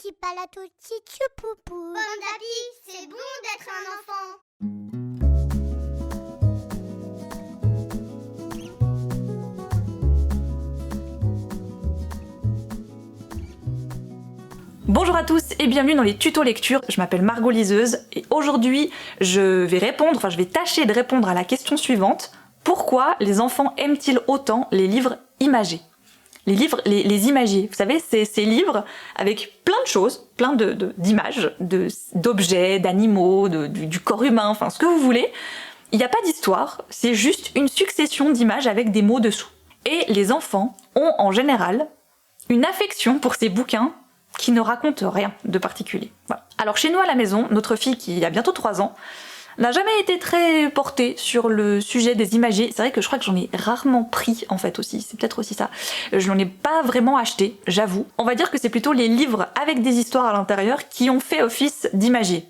Titi palato, titi poupou. Pomme d'api, c'est bon d'être un enfant. Bonjour à tous et bienvenue dans les tutos lecture. Je m'appelle Margot Liseuse et aujourd'hui je vais tâcher de répondre à la question suivante. Pourquoi les enfants aiment-ils autant les livres imagés? Les imagiers, vous savez, c'est ces livres avec plein de choses, plein d'images, d'objets, d'animaux, du corps humain, enfin ce que vous voulez. Il n'y a pas d'histoire, c'est juste une succession d'images avec des mots dessous. Et les enfants ont en général une affection pour ces bouquins qui ne racontent rien de particulier. Voilà. Alors chez nous à la maison, notre fille qui a bientôt 3 ans, n'a jamais été très portée sur le sujet des imagiers. C'est vrai que je crois que j'en ai rarement pris en fait aussi, c'est peut-être aussi ça. Je n'en ai pas vraiment acheté, j'avoue. On va dire que c'est plutôt les livres avec des histoires à l'intérieur qui ont fait office d'imagier.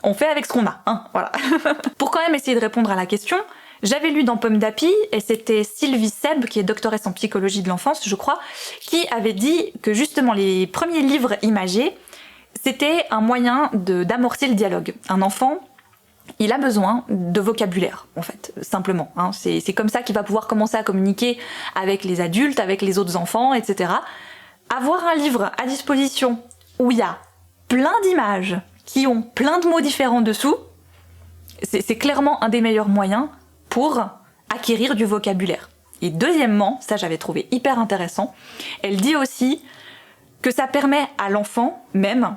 On fait avec ce qu'on a, hein, voilà. Pour quand même essayer de répondre à la question, j'avais lu dans Pomme d'api, et c'était Sylvie Seb, qui est doctoresse en psychologie de l'enfance, je crois, qui avait dit que justement les premiers livres imagés, c'était un moyen d'amorcer le dialogue. Un enfant, il a besoin de vocabulaire, en fait, simplement. Hein. C'est comme ça qu'il va pouvoir commencer à communiquer avec les adultes, avec les autres enfants, etc. Avoir un livre à disposition où il y a plein d'images qui ont plein de mots différents dessous, c'est clairement un des meilleurs moyens pour acquérir du vocabulaire. Et deuxièmement, ça j'avais trouvé hyper intéressant, elle dit aussi que ça permet à l'enfant même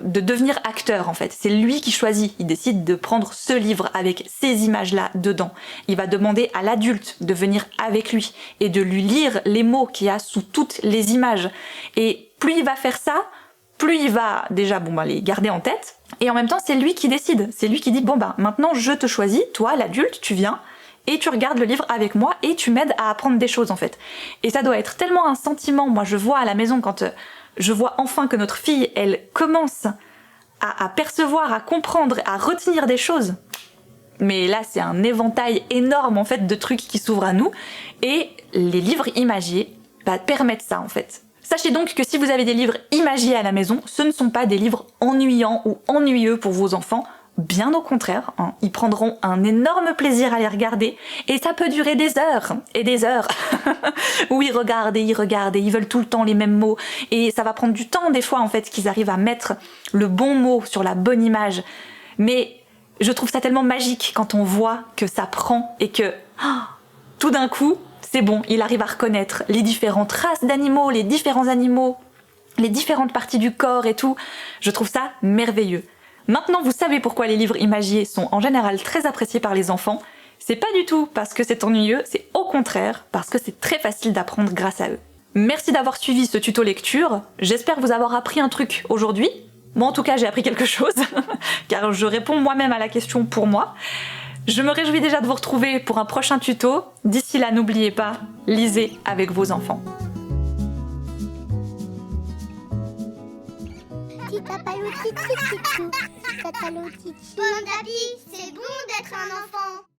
de devenir acteur en fait. C'est lui qui choisit, il décide de prendre ce livre avec ces images-là dedans. Il va demander à l'adulte de venir avec lui et de lui lire les mots qu'il y a sous toutes les images. Et plus il va faire ça, plus il va déjà les garder en tête. Et en même temps, c'est lui qui décide. C'est lui qui dit, maintenant je te choisis, toi l'adulte, tu viens, et tu regardes le livre avec moi et tu m'aides à apprendre des choses en fait. Et ça doit être tellement un sentiment, moi je vois à la maison quand je vois enfin que notre fille, elle commence à percevoir, à comprendre, à retenir des choses. Mais là c'est un éventail énorme en fait de trucs qui s'ouvrent à nous et les livres imagiers permettent ça en fait. Sachez donc que si vous avez des livres imagiés à la maison, ce ne sont pas des livres ennuyants ou ennuyeux pour vos enfants. Bien au contraire, hein, ils prendront un énorme plaisir à les regarder et ça peut durer des heures et des heures où ils regardent et ils veulent tout le temps les mêmes mots et ça va prendre du temps des fois en fait qu'ils arrivent à mettre le bon mot sur la bonne image. Mais je trouve ça tellement magique quand on voit que ça prend et que tout d'un coup, c'est bon, il arrive à reconnaître les différentes races d'animaux, les différents animaux, les différentes parties du corps et tout. Je trouve ça merveilleux. Maintenant, vous savez pourquoi les livres imagiers sont en général très appréciés par les enfants. C'est pas du tout parce que c'est ennuyeux, c'est au contraire parce que c'est très facile d'apprendre grâce à eux. Merci d'avoir suivi ce tuto lecture. J'espère vous avoir appris un truc aujourd'hui. Moi, en tout cas, j'ai appris quelque chose, car je réponds moi-même à la question pour moi. Je me réjouis déjà de vous retrouver pour un prochain tuto. D'ici là, n'oubliez pas, lisez avec vos enfants. Tita palo, titi poupou. Tita palo, titi. Pomme d'api, c'est bon d'être un enfant.